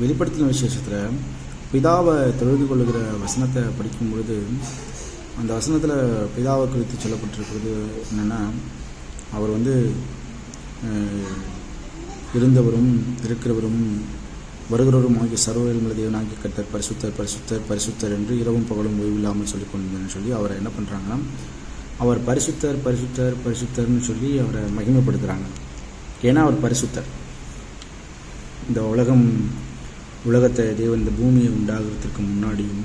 வெளிப்படுத்தின விசேஷத்தில் பிதாவை தொழுது கொள்ளுகிற வசனத்தை படிக்கும் பொழுது அந்த வசனத்தில் பிதாவை குறித்து சொல்லப்பட்டிருக்கிறது என்னென்னா, அவர் இருந்தவரும் இருக்கிறவரும் வருகிறவரும் ஆகிய சர்வவல்லமையுள்ள தேவனாகிய கர்த்தர் பரிசுத்தர் பரிசுத்தர் பரிசுத்தர் என்று இரவும் பகலும் ஓய்வில்லாமல் சொல்லிக் கொண்டிருந்தேன்னு சொல்லி அவரை என்ன பண்ணுறாங்கன்னா, அவர் பரிசுத்தர் பரிசுத்தர் பரிசுத்தர்னு சொல்லி அவரை மகிமைப்படுத்துகிறாங்க. ஏன்னா அவர் பரிசுத்தர். இந்த உலகத்தை தேவன் இந்த பூமியை உண்டாகிறதுக்கு முன்னாடியும்,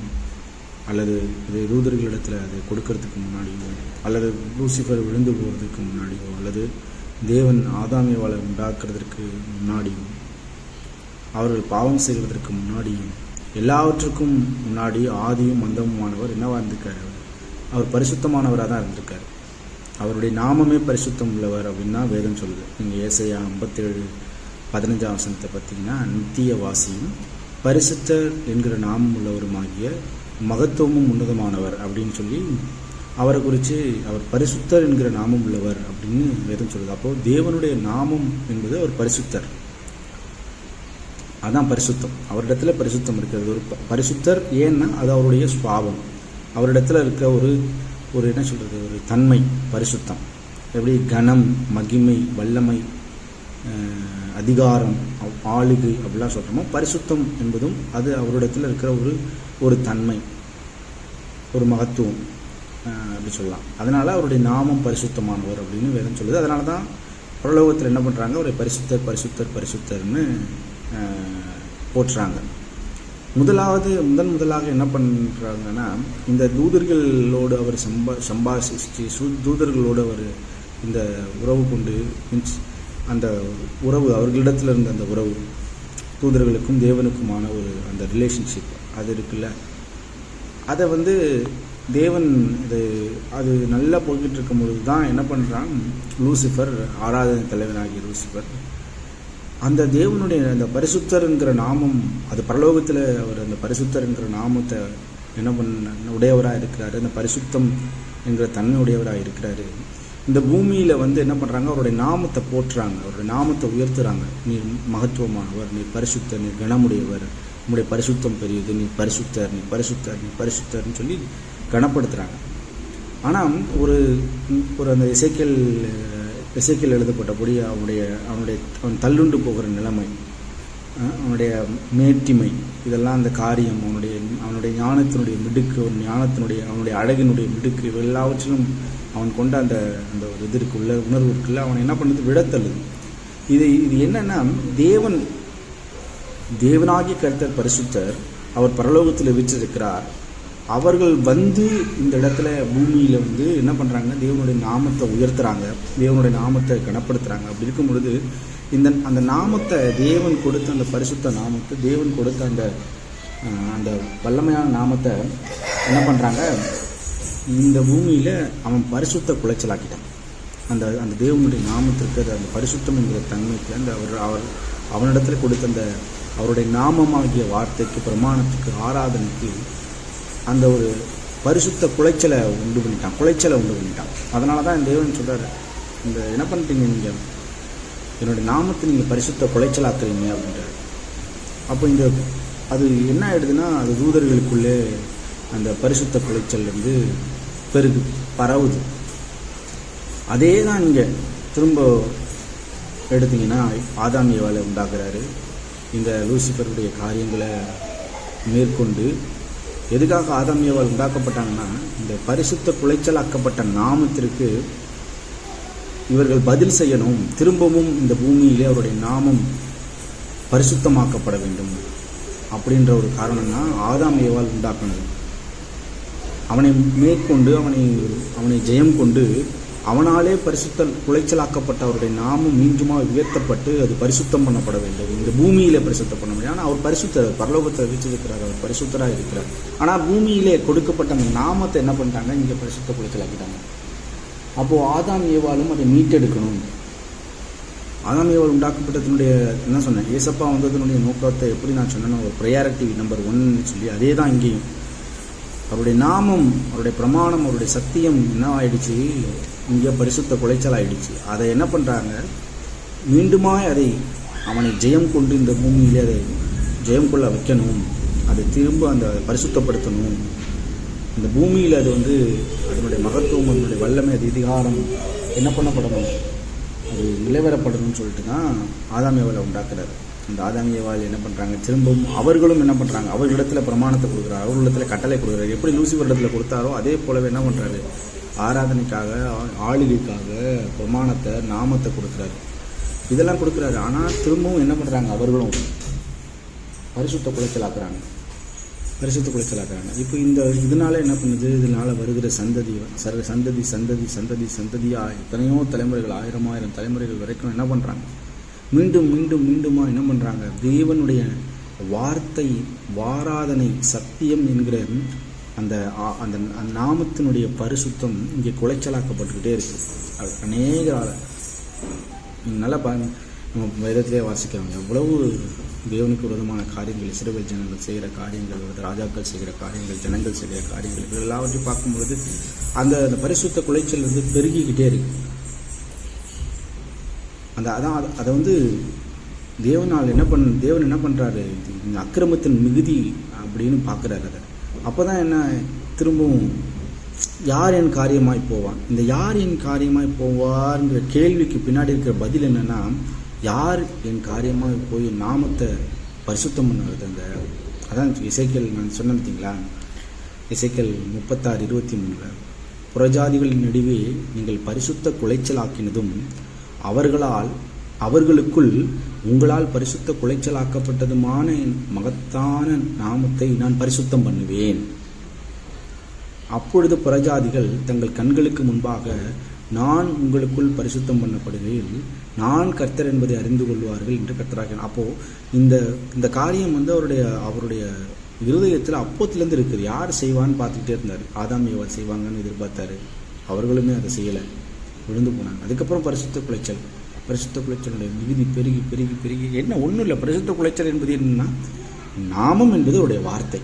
அல்லது இது தூதர்களிடத்தில் அதை கொடுக்கறதுக்கு முன்னாடியோ, அல்லது லூசிஃபர் விழுந்து போகிறதுக்கு முன்னாடியோ, அல்லது தேவன் ஆதாம் ஏவாளை உண்டாக்குறதுக்கு முன்னாடியும், அவர்கள் பாவம் செய்வதற்கு முன்னாடியும், எல்லாவற்றுக்கும் முன்னாடி ஆதியும் அந்தமுமானவர் என்னவா இருந்திருக்காரு? அவர் பரிசுத்தமானவராக தான் இருந்திருக்காரு. அவருடைய நாமமே பரிசுத்தம் உள்ளவர் அப்படின்னா வேதம் சொல்லுது. நீங்கள் ஏசாயா 57:15 பார்த்தீங்கன்னா, நித்திய வாசியும் பரிசுத்தர் என்கிற நாமம் உள்ளவருமாகிய மகத்துவமும் உன்னதமானவர் அப்படின்னு சொல்லி அவரை குறித்து அவர் பரிசுத்தர் என்கிற நாமம் உள்ளவர் அப்படின்னு வேதம் சொல்லுது. அப்போது தேவனுடைய நாமம் என்பது அவர் பரிசுத்தர். அதான் பரிசுத்தம். அவரிடத்துல பரிசுத்தம் இருக்கிறது. ஒரு பரிசுத்தர் ஏன்னா அது அவருடைய சுபாவம். அவரிடத்துல இருக்க ஒரு என்ன சொல்கிறது, ஒரு தன்மை பரிசுத்தம். எப்படி கனம், மகிமை, வல்லமை, அதிகாரம், ஆளுகை அப்படிலாம் சொல்கிறோமோ, பரிசுத்தம் என்பதும் அது அவரிடத்தில் இருக்கிற ஒரு தன்மை, ஒரு மகத்துவம் அப்படி சொல்லலாம். அதனால் அவருடைய நாமம் பரிசுத்தமானவர் அப்படின்னு வேதம் சொல்லுது. அதனால தான் பரலோகத்தில் என்ன பண்ணுறாங்க, அவரை பரிசுத்தர் பரிசுத்தர் பரிசுத்தர்னு போற்றுறாங்க. முதலாக என்ன பண்ணுறாங்கன்னா, இந்த தூதர்களோடு அவர் சம்பாஷிச்சு தூதர்களோடு அவர் இந்த உறவு கொண்டு, அந்த உறவு அவர்களிடத்தில் இருந்த அந்த உறவு, தூதர்களுக்கும் தேவனுக்குமான அந்த ரிலேஷன்ஷிப் அது இருக்குல்ல, அதை தேவன் அது நல்லா போய்கிட்டு இருக்கும் பொழுது தான் என்ன பண்ணுறான், லூசிஃபர், ஆராதனை தலைவனாகிய லூசிஃபர், அந்த தேவனுடைய அந்த பரிசுத்தர்ங்கிற நாமம், அது பரலோகத்தில் அவர் அந்த பரிசுத்தர்ங்கிற நாமத்தை என்ன உடையவராக இருக்கிறாரு, அந்த பரிசுத்தம் என்கிற தன்மை உடையவராக இருக்கிறாரு. இந்த பூமியில் என்ன பண்ணுறாங்க, அவருடைய நாமத்தை போற்றுறாங்க, அவருடைய நாமத்தை உயர்த்துறாங்க. நீர் மகத்துவமானவர், நீர் பரிசுத்தர், நீர் கனமுடையவர், உங்களுடைய பரிசுத்தம் பெரியது, நீ பரிசுத்தர், நீ பரிசுத்தர், நீ பரிசுத்தர்னு சொல்லி கனப்படுத்துகிறாங்க. ஆனால் அந்த இசைக்கேல் எழுதப்பட்டபடி அவன் தள்ளுண்டு போகிற நிலைமை, அவனுடைய மேட்டிமை, இதெல்லாம் அந்த காரியம், அவனுடைய ஞானத்தினுடைய மிடுக்கு, அவனுடைய அழகினுடைய மிடுக்கு, எல்லாவற்றிலும் அவன் கொண்ட அந்த ஒரு இதற்குள்ள உணர்வு இருக்குல்ல, அவன் என்ன பண்ணுறது, விடத்தள்ளுது. இது என்னன்னா, தேவனாகிய கர்த்தர் பரிசுத்தர், அவர் பரலோகத்தில் வீற்றிருக்கிறார். அவர்கள் இந்த இடத்துல பூமியில் என்ன பண்ணுறாங்க, தேவனுடைய நாமத்தை உயர்த்துறாங்க, தேவனுடைய நாமத்தை கனப்படுத்துகிறாங்க. அப்படி இருக்கும் பொழுது அந்த நாமத்தை, தேவன் கொடுத்த அந்த பரிசுத்த நாமத்தை, தேவன் கொடுத்த அந்த வல்லமையான நாமத்தை என்ன பண்ணுறாங்க, இந்த பூமியில் அவன் பரிசுத்த குலைச்சலாக்கிட்டான். அந்த தேவனுடைய நாமத்திற்கு, அந்த பரிசுத்தம் என்கிற தன்மைக்கு, அவனிடத்தில் கொடுத்த அவருடைய நாமமாகிய வார்த்தைக்கு, பிரமாணத்துக்கு, ஆராதனைக்கு அந்த ஒரு பரிசுத்த குலைச்சலை உண்டு பண்ணிட்டான். அதனால தான் தேவன் சொல்கிறார், என்ன பண்ணுறீங்க நீங்கள், என்னுடைய நாமத்தை நீங்கள் பரிசுத்த குலைச்சலாக்குறீங்க அப்படின்றார். அப்போ அது என்ன ஆயிடுதுன்னா, அது தூதர்களுக்குள்ளே அந்த பரிசுத்த குலைச்சல் பரவுது. அதே தான் இங்கே திரும்ப எடுத்திங்கன்னா, ஆதாம் ஏவாளை உண்டாக்குறாரு. இந்த லூசிஃபருடைய காரியங்களை மேற்கொண்டு எதுக்காக ஆதாம் ஏவாள் உண்டாக்கப்பட்டாங்கன்னா, இந்த பரிசுத்த குலைச்சலாக்கப்பட்ட நாமத்திற்கு இவர்கள் பதில் செய்யணும். திரும்பவும் இந்த பூமியிலே அவருடைய நாமம் பரிசுத்தமாக்கப்பட வேண்டும் அப்படின்ற ஒரு காரணம் தான் ஆதாம் ஏவாள் உண்டாக்குனது. அவனை மேற்கொண்டு அவனை ஜெயம் கொண்டு அவனாலே பரிசுத்த குலைச்சலாக்கப்பட்ட அவருடைய நாமம் மீண்டுமாக உயர்த்தப்பட்டு அது பரிசுத்தம் பண்ணப்பட வேண்டும். இந்த பூமியிலே பரிசுத்தம் பண்ண முடியும். ஆனால் அவர் பரிசுத்தர், பரலோகத்தில் வீற்றிருக்கிறார், அவர் பரிசுத்தராக இருக்கிறார். ஆனால் பூமியிலே கொடுக்கப்பட்ட அந்த நாமத்தை என்ன பண்ணிட்டாங்க, இங்கே பரிசுத்த குலைச்சலாக்கிட்டாங்க. அப்போது ஆதாம் ஏவாளும் அதை மீட்டெடுக்கணும். ஆதாம் ஏவாள் உண்டாக்கப்பட்டதனுடைய என்ன சொன்னேன், ஏசப்பா வந்ததனுடைய நோக்கத்தை எப்படி நான் சொன்னேன்னா, ஒரு ப்ரையாரிட்டி நம்பர் 1 சொல்லி அதே தான் இங்கேயும். அவருடைய நாமம், அவருடைய பிரமாணம், அவருடைய சத்தியம் என்ன ஆயிடுச்சு, இங்கே பரிசுத்த குலைச்சல் ஆயிடுச்சு. அதை என்ன பண்ணுறாங்க, மீண்டுமாய் அவனை ஜெயம் கொண்டு இந்த பூமியிலே அதை ஜெயம் கொள்ள வைக்கணும், அதை திரும்ப அந்த பரிசுத்தப்படுத்தணும். இந்த பூமியில் அது வந்து அதனுடைய மகத்துவம், அதனுடைய வல்லமை, அது அதிகாரம் என்ன பண்ணப்படணும், அது நிலைவரப்படணும்னு சொல்லிட்டு தான் ஆதாம் ஏவாளை உண்டாக்குறாரு. அந்த ஆதாம் ஏவாள் என்ன பண்ணுறாங்க, திரும்பவும் அவர்களும் என்ன பண்ணுறாங்க, அவர்களிடத்தில் பிரமாணத்தை கொடுக்குறாரு, அவர்களிடத்தில் கட்டளை கொடுக்குறாரு. எப்படி லூசிபரிடத்தில் கொடுத்தாரோ அதே போலவே என்ன பண்ணுறாரு, ஆராதனைக்காக, ஆளுகைக்காக பிரமாணத்தை, நாமத்தை கொடுக்குறாரு, இதெல்லாம் கொடுக்குறாரு. ஆனால் திரும்பவும் என்ன பண்ணுறாங்க, அவர்களும் பரிசுத்த குலைச்சலாக்குறாங்க. இப்போ இதனால் என்ன பண்ணுது, இதனால் வருகிற சந்ததியாக எத்தனையோ தலைமுறைகள், ஆயிரம் தலைமுறைகள் வரைக்கும் என்ன பண்ணுறாங்க, மீண்டுமா என்ன பண்ணுறாங்க, தேவனுடைய வார்த்தை, வாராதனை, சத்தியம் என்கிற அந்த அந்த நாமத்தினுடைய பரிசுத்தம் இங்கே குலைச்சலாக்கப்பட்டுக்கிட்டே இருக்குது. அது அநேக நீங்கள் நல்லா பாருங்க, நம்ம வேதத்திலே வாசிக்கிறாங்க எவ்வளவு தேவனுக்கு விரோதமான காரியங்கள், இஸ்ரவேல் ஜனங்கள் செய்கிற காரியங்கள், ராஜாக்கள் செய்கிற காரியங்கள், ஜனங்கள் செய்கிற காரியங்கள், இது எல்லாவற்றையும் பார்க்கும்பொழுது அந்த பரிசுத்த குலைச்சல் வந்து பெருகிக்கிட்டே இருக்கு. அதை வந்து தேவன் என்ன பண்ணுறாரு, இந்த அக்கிரமத்தின் மிகுதி அப்படின்னு பார்க்குறாரு. அதை அப்போ தான் என்ன, திரும்பவும் யார் என் காரியமாய் போவான், இந்த யார் என் காரியமாய் போவார்ங்கிற கேள்விக்கு பின்னாடி இருக்கிற பதில் என்னென்னா, யார் என் காரியமாக போய் நாமத்தை பரிசுத்தம் பண்ணுறது. அதான் எசேக்கியேல் நான் சொன்னேன் பார்த்தீங்களா, எசேக்கியேல் 36:23 புறஜாதிகளின் நடுவே நீங்கள் பரிசுத்த குலைச்சலாக்கினதும் அவர்களுக்குள் உங்களால் பரிசுத்த குலைச்சலாக்கப்பட்டதுமான மகத்தான நாமத்தை நான் பரிசுத்தம் பண்ணுவேன். அப்பொழுது புறஜாதிகள் தங்கள் கண்களுக்கு முன்பாக நான் உங்களுக்குள் பரிசுத்தம் பண்ணப்படுகையில் நான் கர்த்தர் என்பதை அறிந்து கொள்வார்கள் என்று கர்த்தராக. அப்போது இந்த காரியம் வந்து அவருடைய இருதயத்தில் அப்போத்திலேருந்து இருக்குது. யார் செய்வான்னு பார்த்துக்கிட்டே இருந்தார். ஆதாம் ஏவாள் செய்வாங்கன்னு எதிர்பார்த்தாரு, அவர்களுமே அதை செய்யலை, விழுந்து போனாங்க. அதுக்கப்புறம் பரிசுத்த குலைச்சலுடைய மிகுதி பெருகி பெருகி பெருகி என்ன ஒன்றும் இல்லை. பரிசுத்த குலைச்சல் என்பது என்னன்னா, நாமம் என்பது அவருடைய வார்த்தை,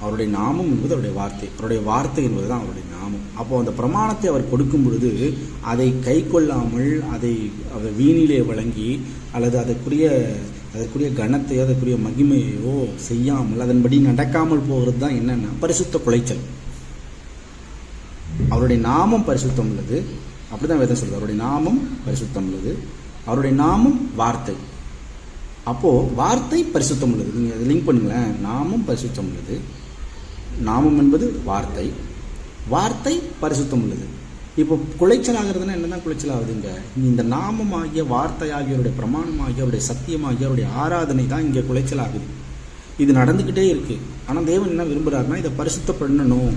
அவருடைய நாமம் என்பது அவருடைய வார்த்தை, அவருடைய வார்த்தை என்பது தான் அவருடைய நாமம். அப்போது அந்த பிரமாணத்தை அவர் கொடுக்கும் பொழுது அதை கை கொள்ளாமல், அதை வீணிலே வழங்கி, அல்லது அதற்குரிய கனத்தையோ அதற்குரிய மகிமையோ செய்யாமல், அதன்படி நடக்காமல் போகிறது தான் என்னென்னா பரிசுத்த குலைச்சல். அவருடைய நாமம் பரிசுத்தம் உள்ளது, அப்படிதான் வேதம் சொல்றது. அவருடைய நாமம் பரிசுத்தம் உள்ளது, அவருடைய நாமம் வார்த்தை. அப்போது வார்த்தை பரிசுத்தம் உள்ளது. நீங்கள் அதை லிங்க் பண்ணுங்களேன். நாமம் பரிசுத்தம் உள்ளது, நாமம் என்பது வார்த்தை, வார்த்தை பரிசுத்தம் உள்ளது. இப்போ குலைச்சல் ஆகிறதுனா என்னதான் குலைச்சல் ஆகுதுங்க, இந்த நாமம் ஆகிய வார்த்தை ஆகியோருடைய பிரமாணம் ஆகிய அவருடைய சத்தியம் ஆகிய அவருடைய ஆராதனை தான் இங்கே குலைச்சல் ஆகுது. இது நடந்துக்கிட்டே இருக்குது. ஆனால் தேவன் என்ன விரும்புகிறாருன்னா, இதை பரிசுத்தப்படணும்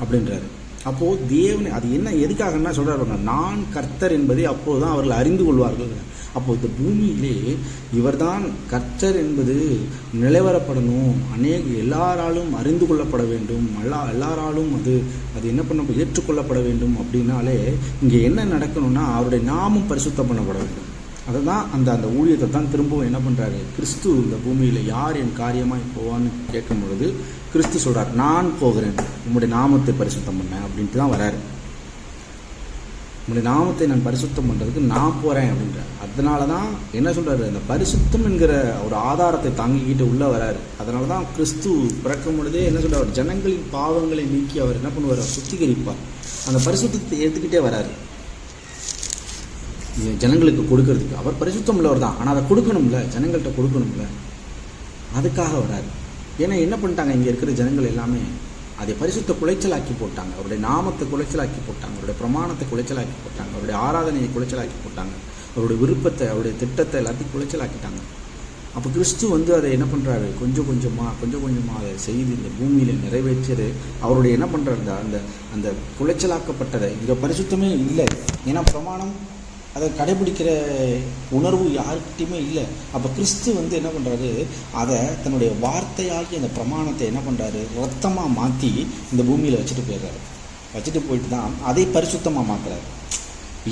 அப்படின்றாரு. அப்போது தேவன் அது என்ன எதுக்காகன்னா சொல்கிறாருங்க, நான் கர்த்தர் என்பதை அப்போது தான் அவர்கள் அறிந்து கொள்வார்கள். அப்போது இந்த பூமியிலே இவர்தான் கர்த்தர் என்பது நிலைவரப்படணும், எல்லாராலும் அறிந்து கொள்ளப்பட வேண்டும், எல்லாராலும் அது என்ன பண்ண ஏற்றுக்கொள்ளப்பட வேண்டும். அப்படின்னாலே இங்கே என்ன நடக்கணும்னா, அவருடைய நாமம் பரிசுத்தம் பண்ணப்பட வேண்டும். அதை தான் அந்த ஊழியத்தை தான் திரும்பவும் என்ன பண்ணுறாரு கிறிஸ்து. இந்த பூமியில் யார் என் காரியமாக போவான்னு கேட்கும் பொழுது கிறிஸ்து சொல்கிறார், நான் போகிறேன் உங்களுடைய நாமத்தை பரிசுத்தம் பண்ண அப்படின்ட்டு தான் வராரு. உங்களுடைய நாமத்தை நான் பரிசுத்தம் பண்ணுறதுக்கு நான் போகிறேன் அப்படின்றார். அதனால தான் என்ன சொல்கிறாரு, அந்த பரிசுத்தம் என்கிற ஒரு ஆதாரத்தை தாங்கிக்கிட்டு உள்ளே வராரு. அதனால தான் கிறிஸ்து பிறக்கும் பொழுதே என்ன சொல்கிறார், ஜனங்களின் பாவங்களை நீக்கி அவர் என்ன பண்ணுவார், சுத்திகரிப்பார். அந்த பரிசுத்தத்தை ஏற்றுக்கிட்டே வராரு ஜனங்களுக்கு கொடுக்கறதுக்கு. அவர் பரிசுத்தம் உள்ளவர் தான், ஆனால் அதை கொடுக்கணும்ல, ஜனங்கள்கிட்ட கொடுக்கணும்ல, அதுக்காக வராரு. ஏன்னா என்ன பண்ணிட்டாங்க, இங்கே இருக்கிற ஜனங்கள் எல்லாமே அதை பரிசுத்த குலைச்சலாக்கி போட்டாங்க, அவருடைய நாமத்தை குலைச்சலாக்கி போட்டாங்க, அவருடைய பிரமாணத்தை குலைச்சலாக்கி போட்டாங்க, அவருடைய ஆராதனையை குலைச்சலாக்கி போட்டாங்க, அவருடைய விருப்பத்தை, அவருடைய திட்டத்தை எல்லாத்தையும் குலைச்சலாக்கிட்டாங்க. அப்போ கிறிஸ்து வந்து அதை என்ன பண்ணுறாரு, கொஞ்சம் கொஞ்சமாக அதை செய்து இந்த பூமியில் நிறைவேற்றியது. அவருடைய என்ன பண்ணுறாரு, அந்த குலைச்சலாக்கப்பட்டதை இங்கே பரிசுத்தமே இல்லை. ஏன்னா பிரமாணம் அதை கடைபிடிக்கிற உணர்வு யாருக்கிட்டையுமே இல்லை. அப்போ கிறிஸ்து வந்து என்ன பண்ணுறாரு, அதை தன்னுடைய வார்த்தையாகி அந்த பிரமாணத்தை என்ன பண்ணுறாரு, ரத்தமாக மாற்றி இந்த பூமியில் வச்சுட்டு போயிட்டு தான் அதை பரிசுத்தமாக மாற்றுறாரு.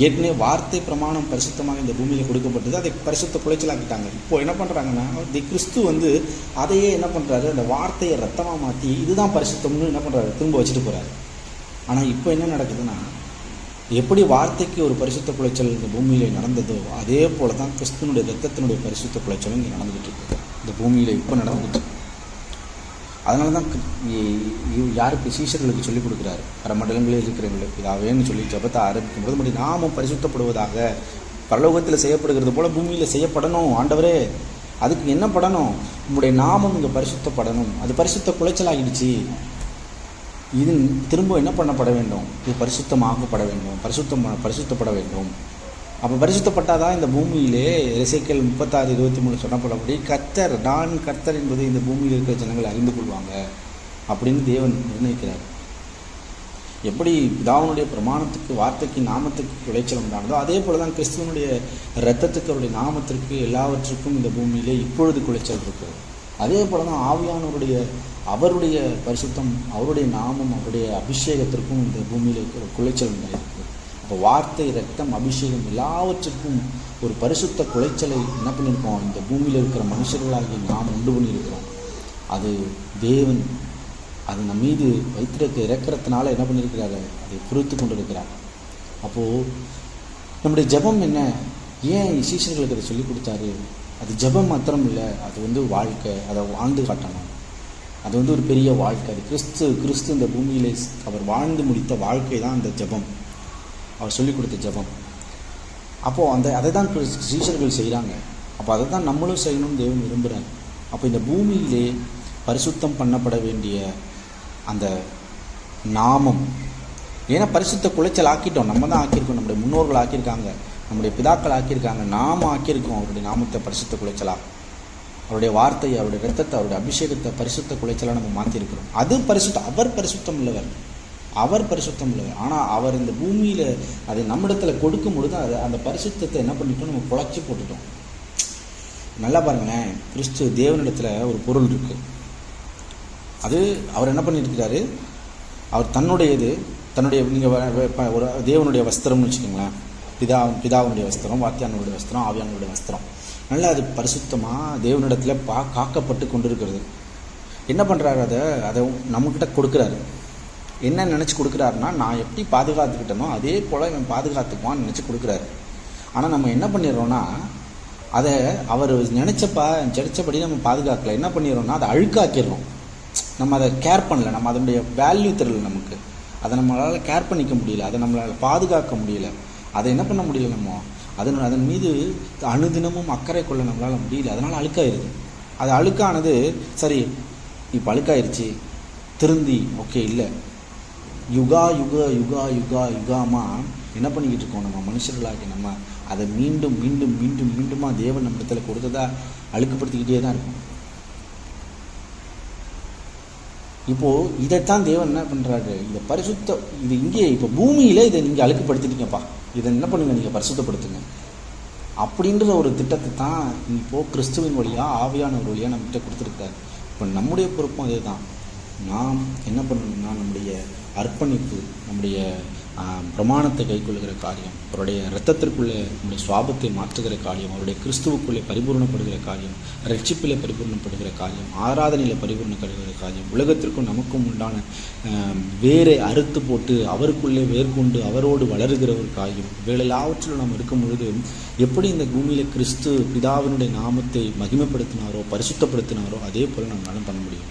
ஏற்கனவே வார்த்தை பிரமாணம் பரிசுத்தமாக இந்த பூமியில் கொடுக்கப்பட்டது, அதை பரிசுத்த குலைச்சலாக்கிட்டாங்க. இப்போ என்ன பண்ணுறாங்கன்னா, கிறிஸ்து வந்து அதையே என்ன பண்ணுறாரு, அந்த வார்த்தையை ரத்தமாக மாற்றி இதுதான் பரிசுத்தம்னு என்ன பண்ணுறாரு, திரும்ப வச்சுட்டு போகிறாரு. ஆனால் இப்போ என்ன நடக்குதுன்னா, எப்படி வார்த்தைக்கு ஒரு பரிசுத்த குலைச்சல் இந்த பூமியிலே நடந்ததோ அதே போல தான் கிறிஸ்துவனுடைய இரத்தத்தினுடைய பரிசுத்த குலைச்சலும் இங்கே நடந்துகிட்டு இருக்கு, இந்த பூமியில் இப்போ நடந்துகிட்டு இருக்கு. அதனால தான் யாருக்கு சீஷர்களுக்கு சொல்லிக் கொடுக்குறாரு, பரமண்டலங்களில் இருக்கிறவங்களுக்கு பிதாவேன்னு சொல்லி ஜெபத்தை ஆரம்பிக்கும் போது மறுபடியும் நாமும் பரிசுத்தப்படுவதாக பரலோகத்தில் செய்யப்படுகிறது போல பூமியில் செய்யப்படணும். ஆண்டவரே அதுக்கு என்ன படணும், உங்களுடைய நாமம் இங்கே பரிசுத்தப்படணும். அது பரிசுத்த குலைச்சலாகிடுச்சு, இது திரும்ப என்ன பண்ணப்பட வேண்டும், இது பரிசுத்தமாகப்பட வேண்டும், பரிசுத்தப்பட வேண்டும். அப்போ பரிசுத்தப்பட்டாதான் இந்த பூமியிலே எசேக்கியேல் 36:23 சொன்னப்படபடி கர்த்தர், நான் கர்த்தர் என்பதை இந்த பூமியில் இருக்கிற ஜனங்கள் அறிந்து கொள்வாங்க அப்படின்னு தேவன் நிர்ணயிக்கிறார். எப்படி பிதாவினுடைய பிரமாணத்துக்கு வார்த்தைக்கு நாமத்துக்கு குலைச்சல் உண்டானதோ அதே போல தான் கிறிஸ்துவனுடைய இரத்தத்துக்கு அவருடைய நாமத்திற்கு எல்லாவற்றுக்கும் இந்த பூமியிலே இப்பொழுது குலைச்சல் இருக்குது. அதே போல தான் ஆவியானவருடைய அவருடைய பரிசுத்தம், அவருடைய நாமம், அவருடைய அபிஷேகத்திற்கும் இந்த பூமியில் குலைச்சல் உண்டாயிருக்கு. அப்போ வார்த்தை, இரத்தம், அபிஷேகம் எல்லாவற்றிற்கும் ஒரு பரிசுத்த குலைச்சலை என்ன பண்ணியிருக்கோம், இந்த பூமியில் இருக்கிற மனுஷர்களாகி நாம் உண்டு பண்ணியிருக்கிறோம். அது தேவன் அது நம் மீது இறக்கிறதுனால என்ன பண்ணியிருக்கிறாரு, அதை பொறுத்து கொண்டு இருக்கிறார். அப்போது நம்முடைய ஜெபம் என்ன, ஏன் சீஷர்களுக்கு அதை சொல்லிக் கொடுத்தாரு, அது ஜெபம் மாத்திரம் இல்லை, அது வாழ்க்கை, அதை வாழ்ந்து காட்டணும். அது ஒரு பெரிய வாழ்க்கை. அது கிறிஸ்து இந்த பூமியிலே அவர் வாழ்ந்து முடித்த வாழ்க்கை தான் அந்த ஜெபம், அவர் சொல்லிக் கொடுத்த ஜெபம். அப்போது அதை தான் சீஷர்கள் செய்கிறாங்க. அப்போ அதை தான் நம்மளும் செய்யணும்னு தேவன் விரும்புகிறாங்க. அப்போ இந்த பூமியிலே பரிசுத்தம் பண்ணப்பட வேண்டிய அந்த நாமம், ஏன்னா பரிசுத்த குலைச்சல் ஆக்கிட்டோம், நம்ம தான் ஆக்கியிருக்கோம், நம்முடைய முன்னோர்கள் ஆக்கியிருக்காங்க, நம்முடைய பிதாக்கள் ஆக்கியிருக்காங்க, நாம் ஆக்கியிருக்கோம் அவருடைய நாமத்தை பரிசுத்த குலைச்சலாக, அவருடைய வார்த்தையை, அவருடைய இரத்தத்தை, அவருடைய அபிஷேகத்தை பரிசுத்த குலைச்சலாக நம்ம மாற்றிருக்கிறோம். அது அவர் பரிசுத்தம் உள்ளவர், அவர் பரிசுத்தம் உள்ளவர். ஆனால் அவர் இந்த பூமியில் அதை நம்மிடத்தில் கொடுக்கும் பொழுது அந்த பரிசுத்தத்தை என்ன பண்ணிட்டோம், நம்ம குலைச்சி போட்டுட்டோம். நல்லா பாருங்களேன், கிறிஸ்து தேவனிடத்தில் ஒரு பொருள் இருக்குது, அது அவர் என்ன பண்ணியிருக்கிறாரு, அவர் தன்னுடைய நீங்கள் ஒரு தேவனுடைய வஸ்திரம்னு வச்சுக்கோங்களேன், பிதாவுடைய வஸ்திரம், வாத்தியானுடைய வஸ்திரம், ஆவியானுடைய வஸ்திரம், நல்லா அது பரிசுத்தமாக தேவனிடத்தில் காக்கப்பட்டு கொண்டு இருக்கிறது. என்ன பண்ணுறாரு, அதை நம்மக்கிட்ட கொடுக்குறாரு. என்ன நினச்சி கொடுக்குறாருன்னா, நான் எப்படி பாதுகாத்துக்கிட்டனோ அதே போல் இவன் பாதுகாத்துக்குவான்னு நினச்சி கொடுக்குறாரு. ஆனால் நம்ம என்ன பண்ணிடுறோன்னா, அதை அவர் நினச்சபடி நம்ம பாதுகாக்கலை. என்ன பண்ணிடுறோம்னா அதை அழுக்காக்கிடுறோம். நம்ம அதை கேர் பண்ணல, நம்ம அதனுடைய வேல்யூ தெரியல, நமக்கு அதை நம்மளால் கேர் பண்ணிக்க முடியல, அதை நம்மளால் பாதுகாக்க முடியல, அதை என்ன பண்ண முடியல, நம்ம அதன் மீது அனுதினமும் அக்கறை கொள்ள நம்மளால் முடியல. அதனால் அழுக்காயிருது. அது அழுக்கானது சரி, இப்போ அழுக்காயிருச்சு, திருந்தி ஓகே இல்லை, யுகாமா என்ன பண்ணிக்கிட்டு இருக்கோம், நம்ம மனுஷர்களாகி நம்ம அதை மீண்டுமா தேவன் நம்ம இடத்துல கொடுத்ததா அழுக்குப்படுத்திக்கிட்டே தான் இருக்கும். இப்போது இதைத்தான் தேவன் என்ன பண்ணுறாரு, இதை இது இங்கே இப்போ பூமியில் இதை நீங்கள் அழுக்குப்படுத்திட்டீங்கப்பா, இதை என்ன பண்ணுங்க, நீங்கள் பரிசுத்தப்படுத்துங்க அப்படின்ற ஒரு திட்டத்தை தான் இப்போது கிறிஸ்துவின் வழியாக, ஆவியானவர் வழியாக நம்மகிட்ட கொடுத்துருக்காரு. இப்போ நம்முடைய பொறுப்பும் அதே தான். நாம் என்ன பண்ணணும்னா, நம்முடைய அர்ப்பணிப்பு, நம்முடைய பிரமாணத்தை கைக்கொள்ளுகிற காரியம், அவருடைய இரத்தத்திற்குள்ளே நம்முடைய சுவாபத்தை மாற்றுகிற காரியம், அவருடைய கிறிஸ்துவுக்குள்ளே பரிபூர்ணப்படுகிற காரியம், ரட்சிப்பிலே பரிபூர்ணப்படுகிற காரியம், ஆராதனையில் பரிபூர்ணப்படுகிற காரியம், உலகத்திற்கும் நமக்கும் உண்டான வேரை அறுத்து போட்டு அவருக்குள்ளே வேர்கொண்டு அவரோடு வளருகிற ஒரு காரியம், வேலையாவற்றில் நாம் இருக்கும் பொழுது எப்படி இந்த பூமியில் கிறிஸ்து பிதாவினுடைய நாமத்தை மகிமைப்படுத்தினாரோ, பரிசுத்தப்படுத்தினாரோ அதே போல் நம்மளாலும் பண்ண முடியும்.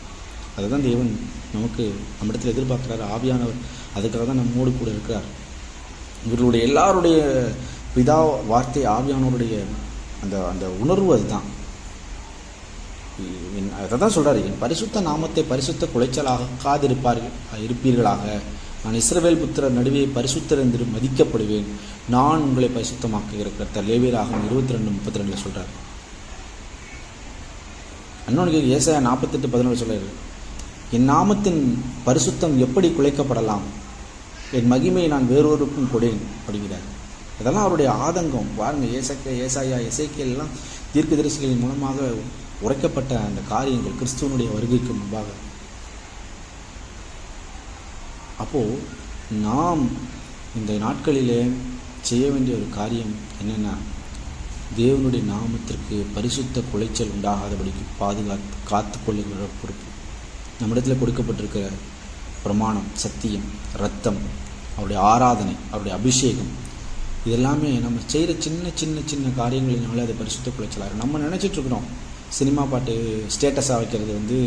அதை தான் தேவன் நம்மிடத்தில் எதிர்பார்க்குறாரு. ஆவியானவர் அதுக்காக தான் நம்மோடு கூட இருக்கிறார். இவர்களுடைய எல்லாருடைய பிதா, வார்த்தை, ஆவியானவருடைய அந்த உணர்வு அதுதான். அதை தான் சொல்கிறார், என் பரிசுத்த நாமத்தை பரிசுத்த இருப்பீர்களாக, நான் இஸ்ரவேல் புத்திரர் நடுவே பரிசுத்தர் என்று மதிக்கப்படுவேன், நான் உங்களை பரிசுத்தமாக்குகிற கர்த்தர். லேவியராகமம் 22:32 சொல்கிறார். இன்னொன்று ஏசாயா 48:14 சொல்கிறார், என் நாமத்தின் பரிசுத்தம் எப்படி குலைக்கப்படலாம், என் மகிமையை நான் வேறொருக்கும் கொடேன் அப்படிங்கிறார். இதெல்லாம் அவருடைய ஆதங்கம் பாருங்க. ஏசாயா, எசேக்கியேல் எல்லாம் தீர்க்கதரிசிகளின் மூலமாக உரைக்கப்பட்ட அந்த காரியங்கள் கிறிஸ்துவனுடைய வருகைக்கு முன்பாக. அப்போது நாம் இந்த நாட்களிலே செய்ய வேண்டிய ஒரு காரியம் என்னென்னா, தேவனுடைய நாமத்திற்கு பரிசுத்த குலைச்சல் உண்டாகாதபடிக்கு காத்து கொள்ளுகிற பொறுப்பு. நம்மிடத்தில் கொடுக்கப்பட்டிருக்கிற பிரமாணம், சத்தியம், இரத்தம், அவருடைய ஆராதனை, அவருடைய அபிஷேகம், இதெல்லாமே நம்ம செய்கிற சின்ன சின்ன சின்ன காரியங்களினால அது பரிசுத்த குலைச்சலாக. நம்ம நினச்சிட்ருக்குறோம் சினிமா பாட்டு ஸ்டேட்டஸாக வைக்கிறது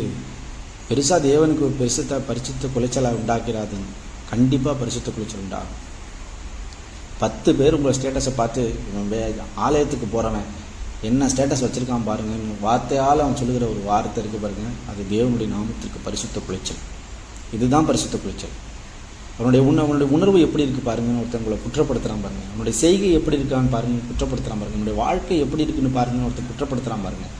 பெருசாக தேவனுக்கு ஒரு பரிசுத்த குலைச்சலாக உண்டாக்கிறாதுன்னு. கண்டிப்பாக பரிசுத்த குலைச்சல் உண்டாகும். 10 பேர் உங்களை ஸ்டேட்டஸை பார்த்து ஆலயத்துக்கு போகிறவன் என்ன ஸ்டேட்டஸ் வச்சுருக்கான் பாருங்கன்னு வார்த்தையால் அவன் சொல்லுகிற ஒரு வார்த்தை இருக்குது பாருங்கள், அது தேவனுடைய நாமத்திற்கு பரிசுத்த குலைச்சல். இதுதான் பரிசுத்த குலைச்சல். அவனுடைய உணர்வு எப்படி இருக்குது பாருங்கன்னு ஒருத்தவங்களை குற்றப்படுத்துகிறான் பாருங்கள். அவனுடைய செய்கை எப்படி இருக்கான்னு பாருங்கள், குற்றப்படுத்துகிறான் பாருங்கள். அவனுடைய வாழ்க்கை எப்படி இருக்குன்னு பாருங்கன்னு ஒருத்தர் குற்றப்படுத்துகிறான் பாருங்கள்.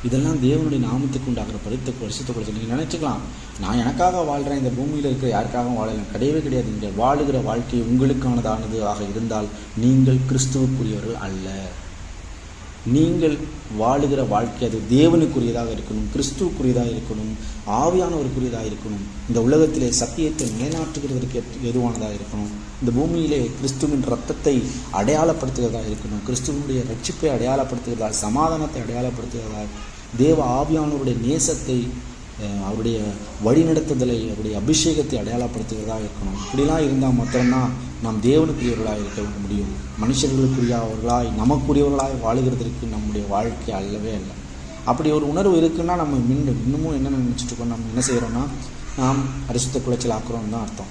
இதெல்லாம் தேவனுடைய நாமத்துக்கு உண்டாகிற பரிசுத்த குலைச்சல். நீங்கள் நினச்சிக்கலாம், நான் எனக்காக வாழ்கிறேன், இந்த பூமியில் இருக்கிற யாருக்காகவும் வாழலாம். கிடையவே கிடையாது. நீங்கள் வாழுகிற வாழ்க்கை உங்களுக்கானதானது ஆக இருந்தால் நீங்கள் கிறிஸ்துவுக்குரியவர்கள் அல்ல. நீங்கள் வாழுகிற வாழ்க்கை அது தேவனுக்குரியதாக இருக்கணும், கிறிஸ்துவுக்குரியதாக இருக்கணும், ஆவியானவருக்குரியதாக இருக்கணும். இந்த உலகத்திலே சத்தியத்தை நிலைநாட்டுகிறதற்கு எதுவானதாக இருக்கணும். இந்த பூமியிலே கிறிஸ்துவின் இரத்தத்தை அடையாளப்படுத்துகிறதாக இருக்கணும், கிறிஸ்துவனுடைய ரட்சிப்பை அடையாளப்படுத்துகிறதா, சமாதானத்தை அடையாளப்படுத்துகிறதா, தேவ ஆவியானவருடைய நேசத்தை, அவருடைய வழிநடத்துதலை, அவருடைய அபிஷேகத்தை அடையாளப்படுத்துகிறதா இருக்கணும். இப்படிலாம் இருந்தால் மாத்திரம்தான் நாம் தேவனுக்குரியவர்களாக இருக்க முடியும். மனுஷர்களுக்குரியவர்களாய் நமக்குரியவர்களாய் வாழுகிறதற்கு நம்முடைய வாழ்க்கை அல்லவே அல்ல. அப்படி ஒரு உணர்வு இருக்குன்னா நம்ம இன்னமும் என்ன நினச்சிட்டு இருக்கோம், நம்ம என்ன செய்கிறோன்னா நாம் பரிசுத்த குலைச்சல் ஆக்குறோம்னு தான் அர்த்தம்.